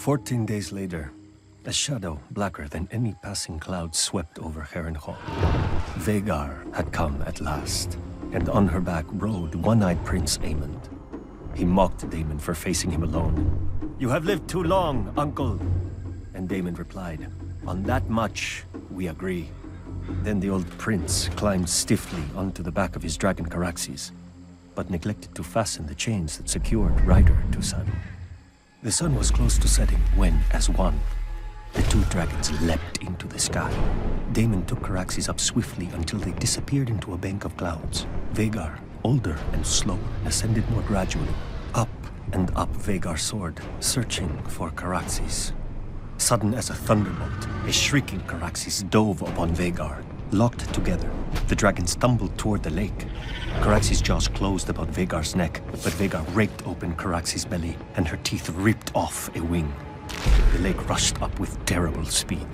14 days later, a shadow blacker than any passing cloud swept over Harrenhal. Vhagar had come at last, and on her back rode one-eyed Prince Aemond. He mocked Daemon for facing him alone. "You have lived too long, uncle." And Daemon replied, "On that much, we agree." Then the old prince climbed stiffly onto the back of his dragon Caraxes, but neglected to fasten the chains that secured rider to saddle. The sun was close to setting when, as one, the two dragons leapt into the sky. Daemon took Caraxes up swiftly until they disappeared into a bank of clouds. Vhagar, older and slower, ascended more gradually. Up and up Vhagar soared, searching for Caraxes. Sudden as a thunderbolt, a shrieking Caraxes dove upon Vhagar. Locked together, the dragons tumbled toward the lake. Caraxes' jaws closed about Vhagar's neck, but Vhagar raked open Caraxes' belly, and her teeth ripped off a wing. The lake rushed up with terrible speed.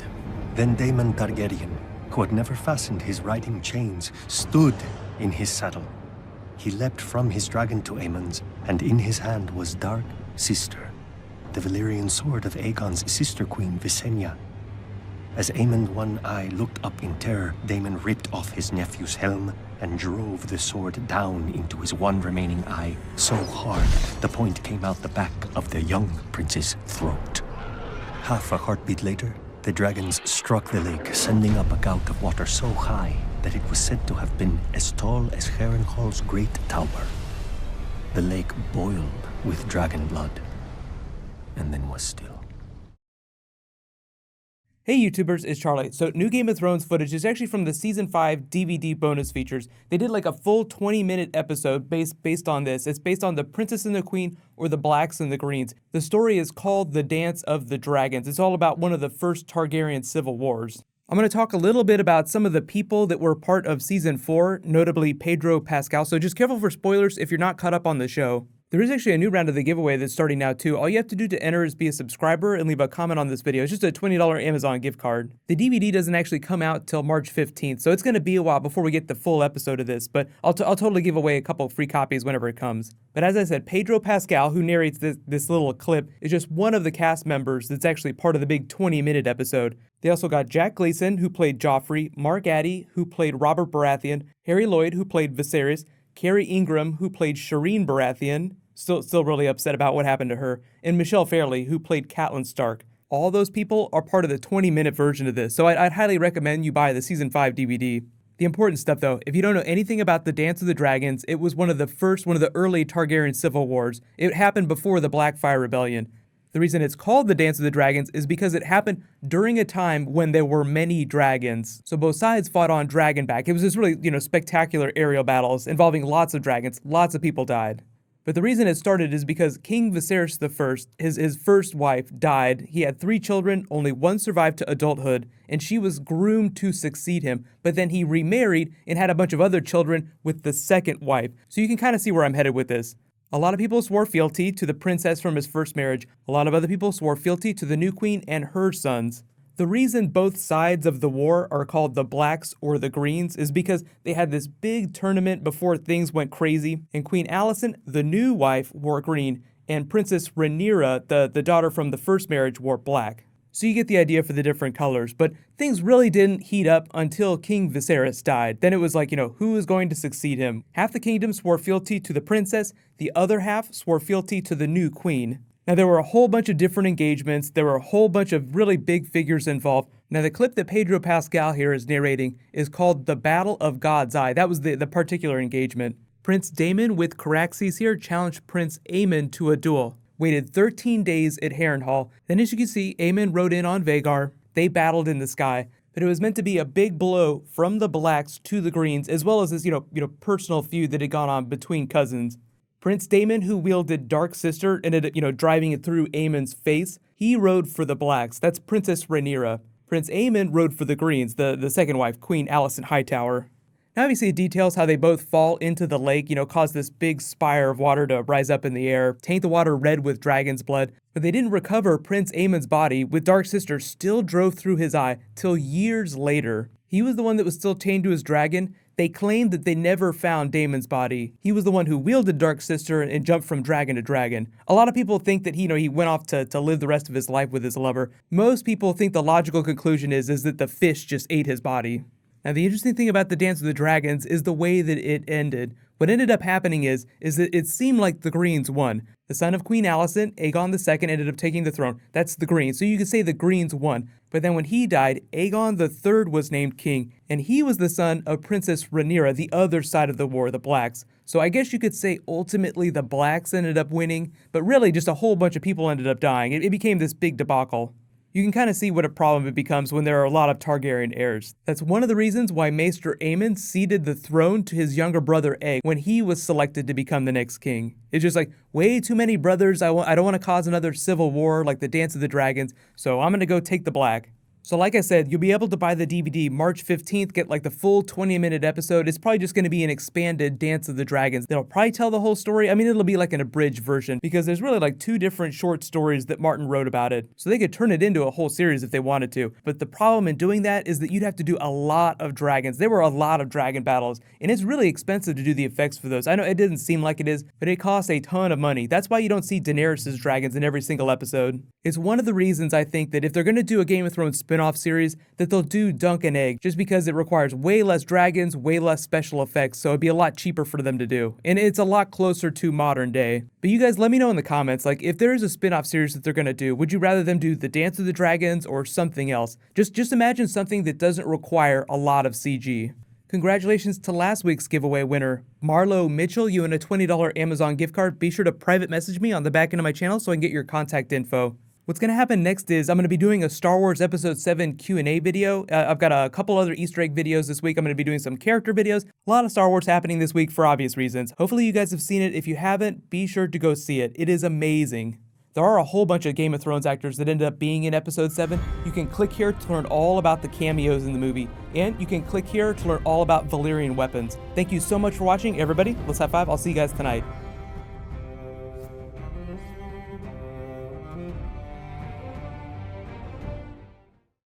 Then Daemon Targaryen, who had never fastened his riding chains, stood in his saddle. He leapt from his dragon to Aemon's, and in his hand was Dark Sister, the Valyrian sword of Aegon's sister queen, Visenya. As Aemond One Eye looked up in terror, Daemon ripped off his nephew's helm and drove the sword down into his one remaining eye so hard the point came out the back of the young prince's throat. Half a heartbeat later, the dragons struck the lake, sending up a gout of water so high that it was said to have been as tall as Harrenhal's great tower. The lake boiled with dragon blood, and then was still. Hey YouTubers, it's Charlie. So new Game of Thrones footage is actually from the Season 5 DVD bonus features. They did like a full 20-minute episode based on this. It's based on The Princess and the Queen or The Blacks and the Greens. The story is called The Dance of the Dragons. It's all about one of the first Targaryen civil wars. I'm going to talk a little bit about some of the people that were part of Season 4, notably Pedro Pascal, so just careful for spoilers if you're not caught up on the show. There is actually a new round of the giveaway that's starting now too. All you have to do to enter is be a subscriber and leave a comment on this video. It's just a $20 Amazon gift card. The DVD doesn't actually come out till March 15th, so it's going to be a while before we get the full episode of this, but I'll totally give away a couple free copies whenever it comes. But as I said, Pedro Pascal, who narrates this little clip, is just one of the cast members that's actually part of the big 20-minute episode. They also got Jack Gleeson, who played Joffrey, Mark Addy, who played Robert Baratheon, Harry Lloyd, who played Viserys, Carrie Ingram, who played Shireen Baratheon, still really upset about what happened to her, and Michelle Fairley, who played Catelyn Stark. All those people are part of the 20-minute version of this, so I'd highly recommend you buy the Season 5 DVD. The important stuff though, if you don't know anything about the Dance of the Dragons, it was one of the early Targaryen civil wars. It happened before the Blackfyre Rebellion. The reason it's called the Dance of the Dragons is because it happened during a time when there were many dragons. So both sides fought on Dragonback. It was this really, spectacular aerial battles involving lots of dragons. Lots of people died. But the reason it started is because King Viserys I, his first wife, died. He had 3 children, only one survived to adulthood, and she was groomed to succeed him. But then he remarried and had a bunch of other children with the second wife. So you can kind of see where I'm headed with this. A lot of people swore fealty to the princess from his first marriage. A lot of other people swore fealty to the new queen and her sons. The reason both sides of the war are called the Blacks or the Greens is because they had this big tournament before things went crazy, and Queen Alicent, the new wife, wore green, and Princess Rhaenyra, the daughter from the first marriage, wore black. So you get the idea for the different colors, but things really didn't heat up until King Viserys died. Then it was like, who is going to succeed him? Half the kingdom swore fealty to the princess, the other half swore fealty to the new queen. Now there were a whole bunch of different engagements, there were a whole bunch of really big figures involved. Now the clip that Pedro Pascal here is narrating is called The Battle of God's Eye. That was the particular engagement. Prince Daemon with Caraxes here challenged Prince Aemon to a duel. Waited 13 days at Harrenhal. Then as you can see, Aemon rode in on Vhagar. They battled in the sky. But it was meant to be a big blow from the Blacks to the Greens, as well as this, personal feud that had gone on between cousins. Prince Daemon, who wielded Dark Sister, ended up, driving it through Aemon's face. He rode for the Blacks. That's Princess Rhaenyra. Prince Aemon rode for the Greens, the second wife, Queen Alicent Hightower. Now obviously it details how they both fall into the lake, cause this big spire of water to rise up in the air, taint the water red with dragon's blood, but they didn't recover Prince Aemon's body, with Dark Sister still drove through his eye till years later. He was the one that was still chained to his dragon. They claimed that they never found Daemon's body. He was the one who wielded Dark Sister and jumped from dragon to dragon. A lot of people think that he went off to live the rest of his life with his lover. Most people think the logical conclusion is that the fish just ate his body. Now, the interesting thing about the Dance of the Dragons is the way that it ended. What ended up happening is that it seemed like the Greens won. The son of Queen Alicent, Aegon II, ended up taking the throne. That's the Greens. So you could say the Greens won. But then when he died, Aegon III was named king, and he was the son of Princess Rhaenyra, the other side of the war, the Blacks. So I guess you could say ultimately the Blacks ended up winning, but really just a whole bunch of people ended up dying. It became this big debacle. You can kind of see what a problem it becomes when there are a lot of Targaryen heirs. That's one of the reasons why Maester Aemon ceded the throne to his younger brother Aegon when he was selected to become the next king. It's just like, way too many brothers, I don't want to cause another civil war like the Dance of the Dragons, so I'm going to go take the Black. So like I said, you'll be able to buy the DVD March 15th, get like the full 20-minute episode. It's probably just going to be an expanded Dance of the Dragons. They'll probably tell the whole story. I mean, it'll be like an abridged version because there's really like 2 different short stories that Martin wrote about it. So they could turn it into a whole series if they wanted to. But the problem in doing that is that you'd have to do a lot of dragons. There were a lot of dragon battles, and it's really expensive to do the effects for those. I know it didn't seem like it is, but it costs a ton of money. That's why you don't see Daenerys' dragons in every single episode. It's one of the reasons I think that if they're going to do a Game of Thrones spin-off series, that they'll do Dunk and Egg, just because it requires way less dragons, way less special effects, so it'd be a lot cheaper for them to do. And it's a lot closer to modern day. But you guys let me know in the comments, like, if there is a spin-off series that they're gonna do, would you rather them do the Dance of the Dragons or something else? Just imagine something that doesn't require a lot of CG. Congratulations to last week's giveaway winner, Marlo Mitchell. You win a $20 Amazon gift card. Be sure to private message me on the back end of my channel so I can get your contact info. What's going to happen next is I'm going to be doing a Star Wars Episode 7 Q&A video. I've got a couple other Easter egg videos this week. I'm going to be doing some character videos. A lot of Star Wars happening this week for obvious reasons. Hopefully you guys have seen it. If you haven't, be sure to go see it. It is amazing. There are a whole bunch of Game of Thrones actors that ended up being in Episode 7. You can click here to learn all about the cameos in the movie. And you can click here to learn all about Valyrian weapons. Thank you so much for watching, everybody. Let's high five. I'll see you guys tonight.